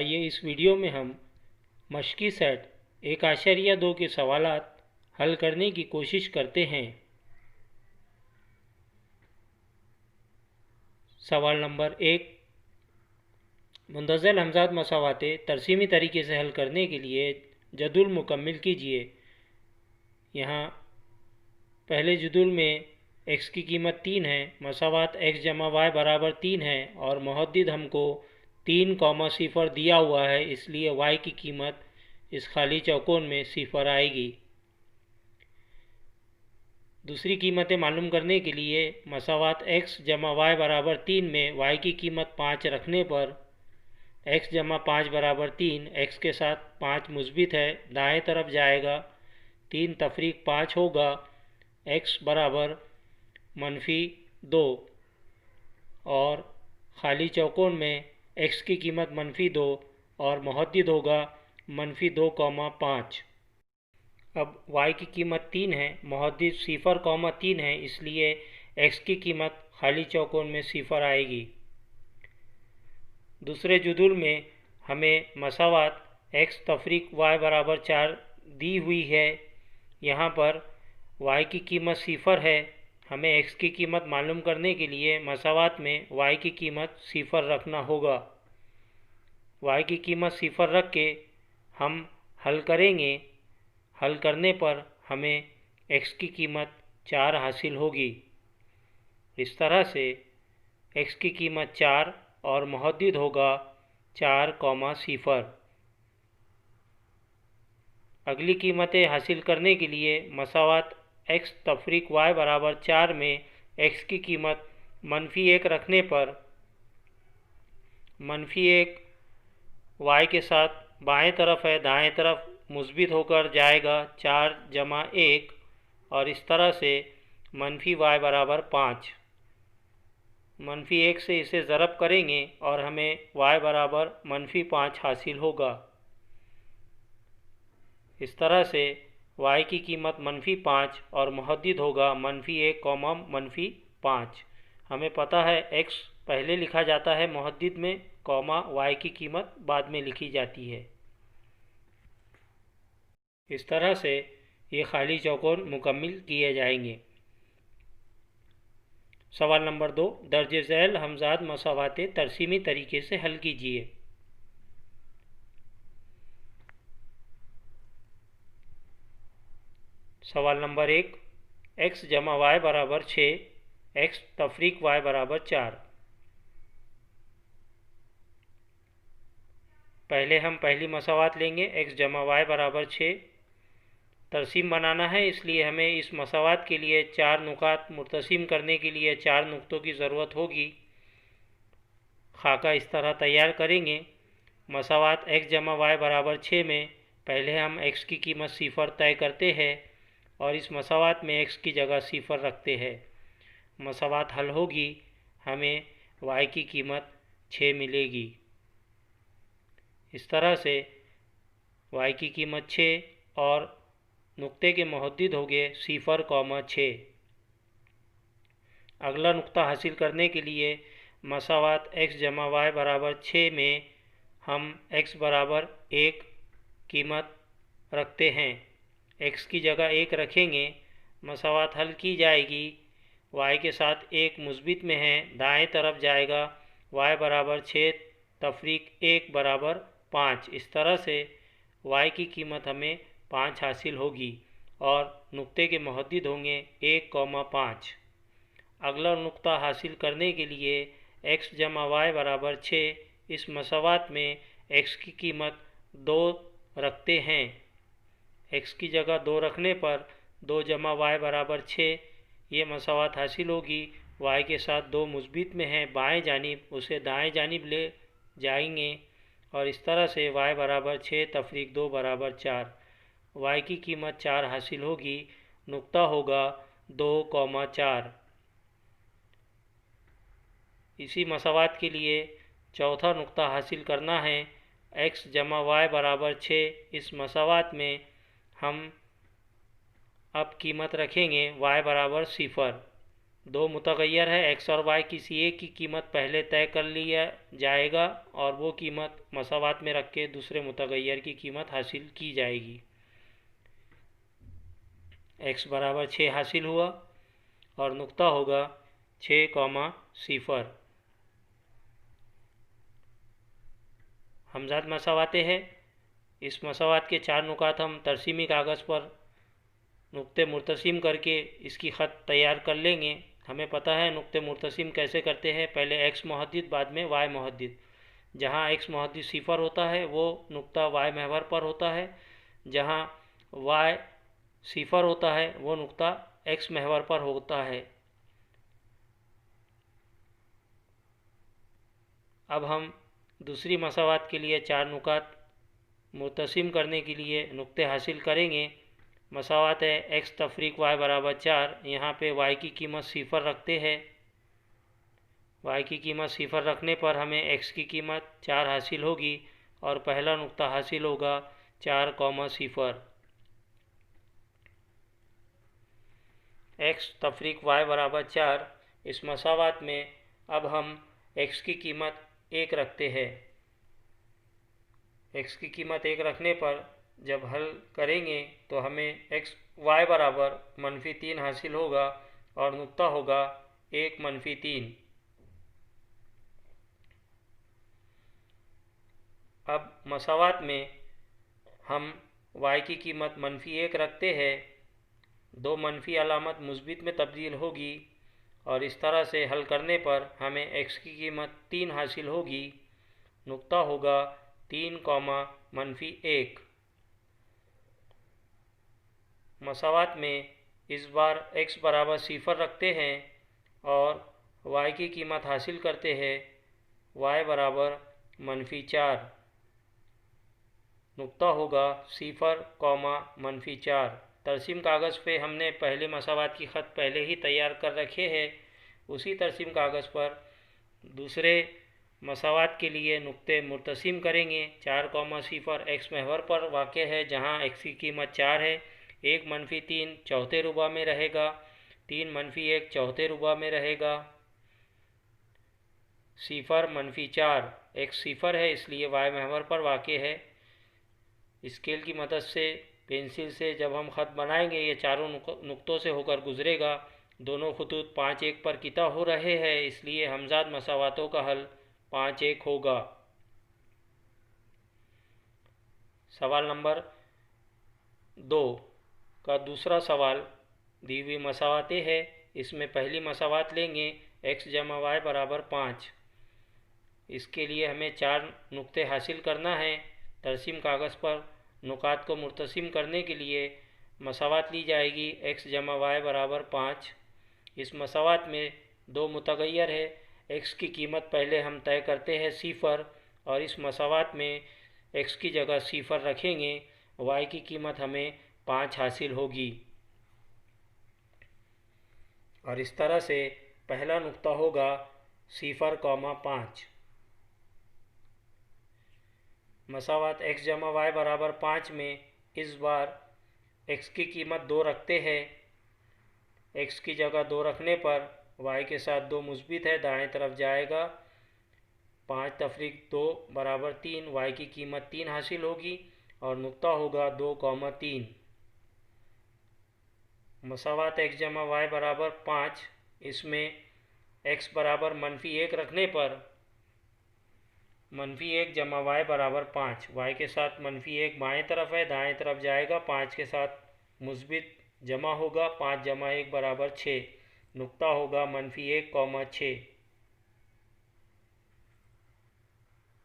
आइए इस वीडियो में हम मश्की सेट 1.2 के सवालात हल करने की कोशिश करते हैं। सवाल नंबर 1, मुंतज़िल हमज़ात मसावाते तरसीमी तरीके से हल करने के लिए जदुल मुकम्मिल कीजिए। यहाँ पहले जदुल में x की कीमत 3 है, मसावात x जमा y बराबर 3 है और मुहद्दिद हमको 3,0 दिया हुआ है, इसलिए y की कीमत इस खाली चौकोन में 0 आएगी। दूसरी कीमतें मालूम करने के लिए मसावात x जमा y बराबर 3 में y की कीमत 5 रखने पर x जमा 5 बराबर 3, x के साथ 5 मुस्बित है, दाएं तरफ जाएगा, 3 तफरीक 5 होगा, x बराबर -2 और खाली चौकोन में x की कीमत -2 और मुहद्दिद होगा -2,5। अब y की कीमत 3 है, मुहद्दिद 0,3 है, इसलिए x की कीमत खाली चौकोन में 0 आएगी। दूसरे जुदुल में हमें मसावात x तफरीक y बराबर 4 दी हुई है। यहाँ पर y की कीमत 0 है, हमें x की कीमत मालूम करने के लिए मसावात में y की कीमत 0 रखना होगा। y की कीमत 0 रख के हम हल करेंगे। हल करने पर हमें x की कीमत 4 हासिल होगी। इस तरह से x की कीमत 4 और मुहद्दिद होगा 4,0। अगली कीमतें हासिल करने के लिए मसावात x तफरीक y बराबर 4 में x की कीमत -1 रखने पर -1 y के साथ बाएं तरफ है, दाएं तरफ मुस्बित होकर जाएगा 4 जमा 1 और इस तरह से -y बराबर 5। -1 से इसे ज़रब करेंगे और हमें y बराबर -5 हासिल होगा। इस तरह से y की कीमत -5 और मुहद्दिद होगा -1, -5। हमें पता है x पहले लिखा जाता है मुहद्दिद में, y की कीमत बाद में लिखी जाती है। इस तरह से ये खाली चौकोन मुकम्मिल किए जाएंगे। सवाल नंबर 2, दर्जे झैल हमज़ात मसावाते तरसीमी तरीके से हल कीजिए। सवाल नंबर 1, x जमा y बराबर 6, x तफरीक y बराबर 4। पहले हम पहली मसावात लेंगे, x जमा y बराबर 6। तरसीम बनाना है, इसलिए हमें इस मसावात के लिए 4 नुकात मुर्तसिम करने के लिए 4 नुक्तों की ज़रूरत होगी। खाका इस तरह तैयार करेंगे। मसावात x जमा y बराबर 6 में पहले हम x की कीमत 0 तय करते हैं और इस मसावात में x की जगह 0 रखते हैं। मसावात हल होगी, हमें y की कीमत 6 मिलेगी। इस तरह से y की कीमत 6 और नुक्ते के मुहद्दिद हो गए 0,6। अगला नुक्ता हासिल करने के लिए मसावात x जमा y बराबर 6 में हम x बराबर 1 कीमत रखते हैं। x की जगह 1 रखेंगे, मसावात हल की जाएगी। y के साथ 1 मुस्बित में है, दाएं तरफ जाएगा, y बराबर 6 तफरीक 1 बराबर 5। इस तरह से y की कीमत हमें 5 हासिल होगी और नुक्ते के मुहद्दिद होंगे 1,5। अगला नुक्ता हासिल करने के लिए x जमा y बराबर 6, इस मसावात में x की कीमत 2 रखते हैं। x की जगह 2 रखने पर 2 जमा y बराबर 6, ये मसावात हासिल होगी। y के साथ 2 मुस्बित में है, बाएं जानिब, उसे दाएं जानिब ले जाएंगे और इस तरह से y बराबर 6 तफरीक 2 बराबर 4। y की कीमत 4 हासिल होगी, नुक्ता होगा 2,4। इसी मसावात के लिए चौथा नुक्ता हासिल करना है। x जमा y बराबर 6, इस मसावात में हम अब कीमत रखेंगे y बराबर 0। दो मुतगय्यर है एक्स और वाई, किसी एक की कीमत पहले तय कर लिया जाएगा और वो कीमत मसावात में रख के दूसरे मुतगय्यर की कीमत हासिल की जाएगी। x बराबर 6 हासिल हुआ और नुक्ता होगा 6,0। हमजाद मसावाते हैं। इस मसावात के 4 नुकात हम तरसीमी कागज़ पर नुक्ते मुर्तसिम करके इसकी ख़त तैयार कर लेंगे। हमें पता है नुक्ते मुर्तसिम कैसे करते हैं, पहले x मुहद्दिद बाद में y मुहद्दिद। जहाँ x मुहद्दिद सिफर होता है वो नुक्ता y महवर पर होता है, जहाँ y सिफर होता है वो नुक्ता x महवर पर होता है। अब हम दूसरी मसावात के लिए 4 नुकात मुर्तसिम करने के लिए नुक्ते हासिल करेंगे। मसावात है x तफरीक y बराबर 4। यहाँ पे y की कीमत सिफर रखते हैं। y की कीमत सिफर रखने पर हमें x की कीमत 4 हासिल होगी और पहला नुक्ता हासिल होगा 4,0। x तफरीक y बराबर 4। इस मसावात में अब हम x की कीमत 1 रखते हैं। x की कीमत 1 रखने पर जब हल करेंगे तो हमें y बराबर -3 हासिल होगा और नुक्ता होगा 1-3। अब मसावात में हम y की कीमत -1 रखते हैं, दो मनफी अलामत मुस्बित में तब्दील होगी और इस तरह से हल करने पर हमें x की कीमत 3 हासिल होगी। नुक्ता होगा 3,-1। मसावात में इस बार x बराबर सिफर रखते हैं और y की कीमत हासिल करते हैं y बराबर -4। नुक्ता होगा 0,-4। तरसीम कागज़ पे हमने पहले मसावात की ख़त पहले ही तैयार कर रखे हैं। उसी तरसीम कागज़ पर दूसरे मसावात के लिए नुक्ते मुर्तसिम करेंगे। 4,0 x महवर पर वाक़ है जहाँ x की कीमत 4 है। 1-3 चौथे रुबा में रहेगा, 3-1 चौथे रुबा में रहेगा। 0-4 x सिफर है इसलिए y महवर पर वाक़ है। स्केल की मदद से पेंसिल से जब हम ख़त बनाएंगे ये चारों नुक्तों से होकर गुजरेगा। दोनों खतूत 5-1 पर किता हो रहे हैं इसलिए हमजाद मसावातों का हल 5-1 होगा। सवाल नंबर 2 का दूसरा सवाल दी हुई मसावातें है। इसमें पहली मसावात लेंगे x जमा y बराबर 5। इसके लिए हमें 4 नुक्ते हासिल करना है। तरसीम कागज़ पर नुकात को मुर्तसिम करने के लिए मसावात ली जाएगी x जमा y बराबर 5। इस मसावात में दो मुतगय्यर है, x की कीमत पहले हम तय करते हैं सिफर और इस मसावात में x की जगह सिफर रखेंगे, y की कीमत हमें 5 हासिल होगी और इस तरह से पहला नुक्ता होगा 0,5। मसावात x जमा y बराबर 5 में इस बार x की कीमत 2 रखते हैं। x की जगह 2 रखने पर y के साथ 2 मुस्बित है, दाएं तरफ जाएगा। 5 तफरीक 2 बराबर 3, y की कीमत 3 हासिल होगी और नुक्ता होगा 2,3। मसावात x जमा y बराबर 5। इसमें x बराबर -1 रखने पर -1 जमा y बराबर 5, y के साथ -1 बाएं तरफ है, दाएं तरफ जाएगा। 5 के साथ मुस्बित जमा होगा, 5 जमा 1 बराबर 6। नुक्ता होगा -1,6।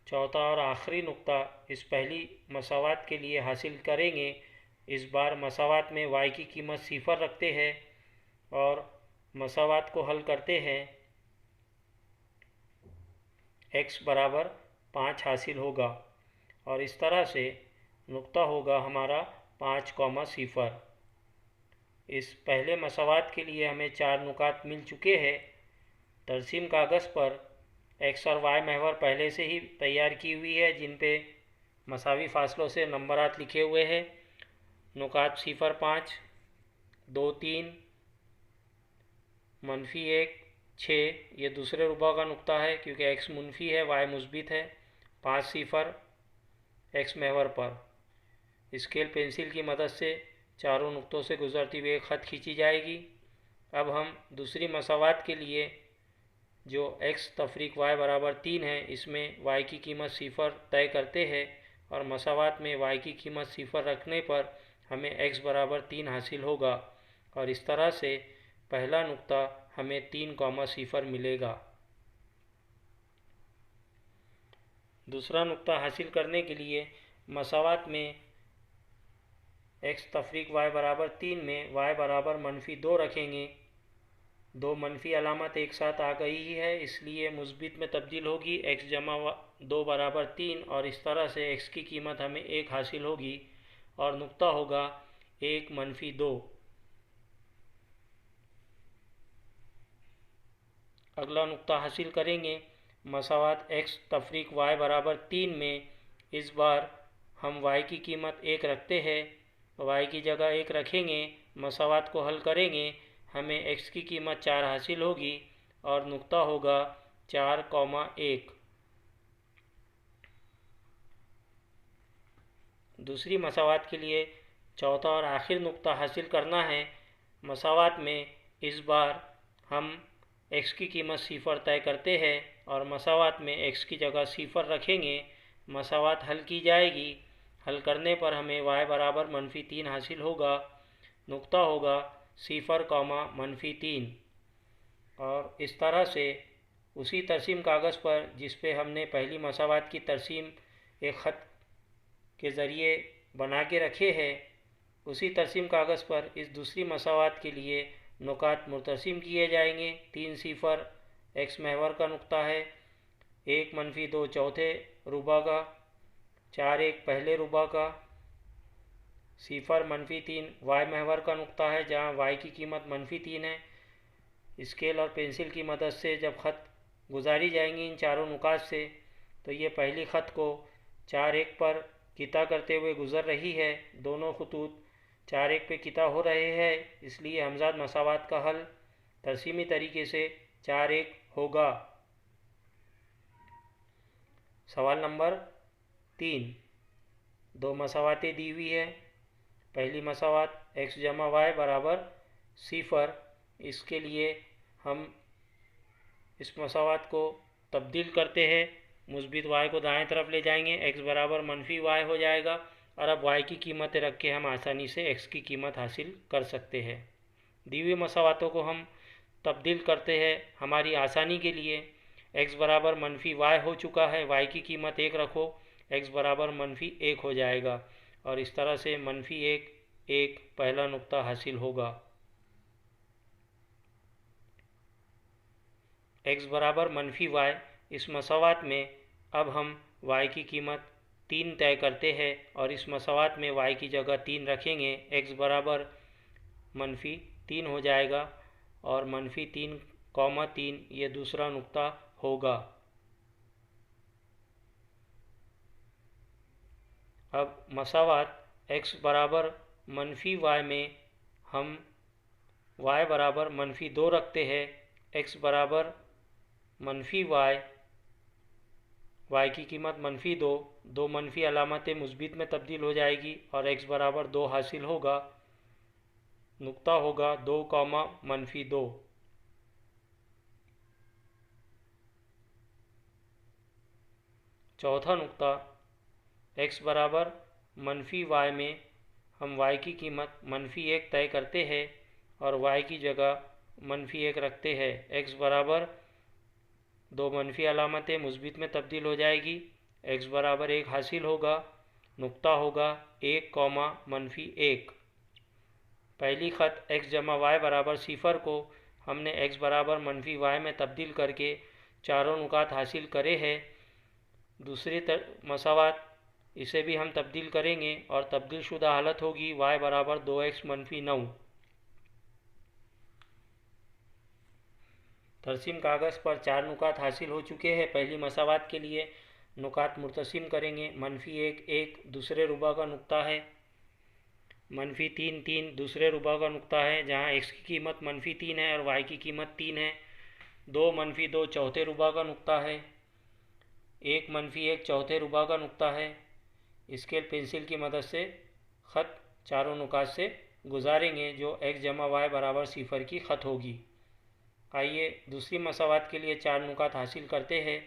चौथा और आखिरी नुक्ता इस पहली मसावात के लिए हासिल करेंगे। इस बार मसावात में y की कीमत सिफर रखते हैं और मसावात को हल करते हैं। x बराबर 5 हासिल होगा और इस तरह से नुक्ता होगा हमारा 5,0। इस पहले मसावात के लिए हमें 4 नुकात मिल चुके हैं। तरसीम कागज़ पर x और y महवर पहले से ही तैयार की हुई है जिन पे मसावी फासलों से नंबरात लिखे हुए हैं। नुकात 0-5, 2-3, -1 6 ये दूसरे रुबा का नुक्ता है क्योंकि x मुनफी है, y मुस्बित है। 5 सिफर x महवर पर। स्केल पेंसिल की मदद से चारों नुक्तों से गुजरती हुई एक ख़त खींची जाएगी। अब हम दूसरी मसावात के लिए जो x तफरीक y बराबर 3 है, इसमें y की कीमत सिफर तय करते हैं और मसावात में y की कीमत सिफर रखने पर हमें x बराबर 3 हासिल होगा और इस तरह से पहला नुक्ता हमें 3,0 मिलेगा। दूसरा नुक्ता हासिल करने के लिए मसावात में x तफरीक y बराबर 3 में y बराबर -2 रखेंगे। दो मनफी अलामत एक साथ आ गई है, इसलिए मुस्बित में तब्दील होगी। x जमा 2 बराबर 3 और इस तरह से x की कीमत हमें 1 हासिल होगी और नुक्ता होगा 1 - 2। अगला नुक्ता हासिल करेंगे मसावात x तफरीक y बराबर 3 में। इस बार हम y की कीमत 1 रखते हैं, y की जगह 1 रखेंगे। मसावात को हल करेंगे, हमें x की कीमत 4 हासिल होगी और नुक्ता होगा 4,1। दूसरी मसावात के लिए चौथा और आखिर नुक्ता हासिल करना है। मसावात में इस बार हम x की कीमत सिफर तय करते हैं और मसावात में x की जगह सिफर रखेंगे। मसावात हल की जाएगी। हल करने पर हमें y बराबर -3 हासिल होगा। नुक्ता होगा सिफर, -3 और इस तरह से उसी तरसीम कागज़ पर जिस पे हमने पहली मसावात की तरसीम एक ख़त के ज़रिए बना के रखे हैं, उसी तरसीम कागज़ पर इस दूसरी मसावात के लिए नुकात मुरतसिम किए जाएंगे। 3 सिफर x महवर का नुक्ता है, 1 - 2 चौथे रुबा का, 4 1 पहले रुबा का, सिफर -3 y महवर का नुक्ता है जहाँ y की कीमत -3 है। स्केल और पेंसिल की मदद से जब ख़त गुजारी जाएंगी इन चारों नुकात से, तो ये पहली ख़त को 4 1 पर किता करते हुए गुज़र रही है। दोनों खतूत 4 1 पे किता हो रहे हैं, इसलिए हमज़ाद मसावात का हल तरसीमी तरीके से 4 1 होगा। सवाल नंबर 3, दो मसावातें दी हुई है। पहली मसावात x जमा y बराबर सिफर। इसके लिए हम इस मसावात को तब्दील करते हैं। मुस्बित y को दाएं तरफ ले जाएंगे, x बराबर -y हो जाएगा और अब y की कीमतें रख के हम आसानी से x की कीमत हासिल कर सकते हैं। दी हुई मसावातों को हम तब्दील करते हैं हमारी आसानी के लिए। x बराबर -y हो चुका है, y की कीमत 1 रखो, x बराबर -1 हो जाएगा और इस तरह से -1 1 पहला नुक्ता हासिल होगा। x बराबर -y इस मसावात में अब हम y की कीमत 3 तय करते हैं और इस मसावात में y की जगह 3 रखेंगे। x बराबर -3 हो जाएगा और -3,3 ये दूसरा नुक्ता होगा। अब मसावात x बराबर -y में हम y बराबर -2 रखते हैं। x बराबर -y, y की कीमत -2, दो मनफी अलामतें मुस्बित में तब्दील हो जाएगी और x बराबर 2 हासिल होगा। नुक्ता होगा 2, -2। चौथा नुक्ता x बराबर -y में हम y की कीमत -1 तय करते हैं और y की जगह -1 रखते हैं। x बराबर दो मनफी अलामतें मुस्बित में तब्दील हो जाएगी, x बराबर 1 हासिल होगा। नुक्ता होगा 1, -1। पहली ख़त x जमा y बराबर सिफर को हमने x बराबर -y में तब्दील करके चारों नुकात हासिल करे हैं। दूसरी मसावात इसे भी हम तब्दील करेंगे और तब्दील शुदा हालत होगी y बराबर 2x -9। तरसीम कागज़ पर 4 नुकात हासिल हो चुके हैं। पहली मसावात के लिए नुकात मुरतसिम करेंगे। -1 1 दूसरे रुबा का नुक्ता है, -3 दूसरे रुबा का नुक्ता है जहाँ x की कीमत -3 है और y की कीमत 3 है। 2 -2 चौथे रुबा का नुक्ता है। 1 -1 चौथे रुबा का नुक्ता है। स्केल पेंसिल की मदद से ख़त चारों नुकात से गुजारेंगे जो x जमा y बराबर 0 की ख़त होगी। आइए दूसरी मसावात के लिए 4 नुकात हासिल करते हैं।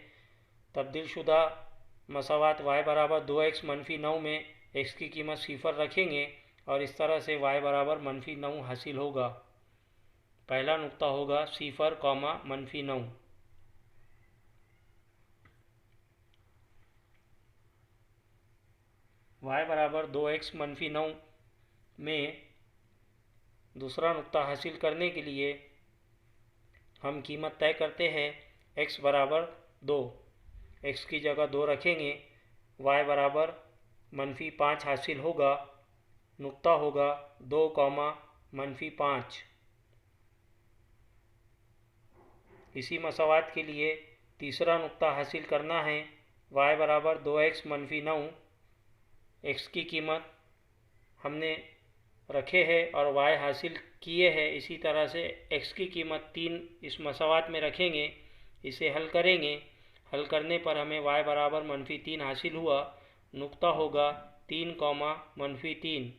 तब्दीलशुदा मसावात y बराबर 2x -9 में x की कीमत 0 रखेंगे और इस तरह से y बराबर -9 हासिल होगा। पहला नुक्ता होगा 0, -9। y बराबर 2x -9 में दूसरा नुक्ता हासिल करने के लिए हम कीमत तय करते हैं। x बराबर 2, x की जगह 2 रखेंगे। y बराबर -5 हासिल होगा। नुक्ता होगा 2, -5। इसी मसावात के लिए तीसरा नुक्ता हासिल करना है। y बराबर 2x -9, x की कीमत हमने रखे है और y हासिल किए हैं। इसी तरह से x की कीमत 3 इस मसावात में रखेंगे। इसे हल करेंगे। हल करने पर हमें y बराबर -3 हासिल हुआ। नुक्ता होगा 3, -3।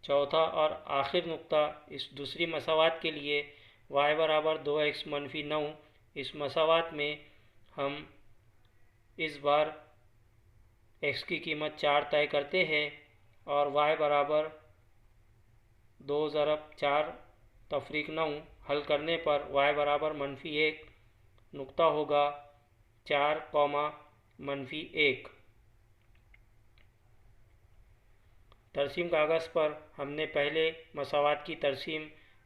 चौथा और आखिर नुक्ता इस दूसरी मसावात के लिए y बराबर 2x -9, इस मसावात में हम इस बार x की कीमत 4 तय करते हैं और y बराबर 2 ज़रब 4 तफरीक 9 हल करने पर y बराबर -1। नुक्ता होगा 4, -1। तरसीम कागज़ पर हमने पहले मसावात की तरसीम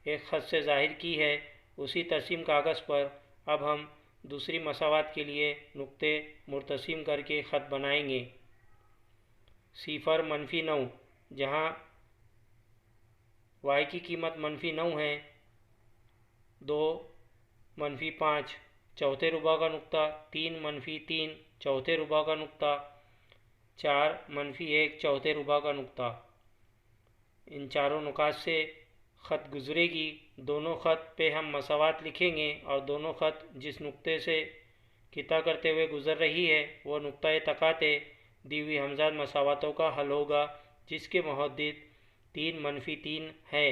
एक ख़त से ज़ाहिर की है। उसी तरसीम कागज़ पर अब हम दूसरी मसावात के लिए नुक्ते मुर्तसिम करके ख़त बनाएंगे। 0, -9 जहाँ y की कीमत -9 है। 2, -5 चौथे रुबा का नुक्ता। 3, -3 चौथे रुबा का नुक्ता। 4, -1 चौथे रुबा का नुक्ता। इन चारों नुकात से ख़त गुजरेगी। दोनों ख़त पे हम मसावात लिखेंगे और दोनों ख़त जिस नुक्ते से किता करते हुए गुज़र रही है वो नुक्ता तकाते दी हुई हमजाद मसावातों का हल होगा जिसके मुहद्दिद 3, -3 है।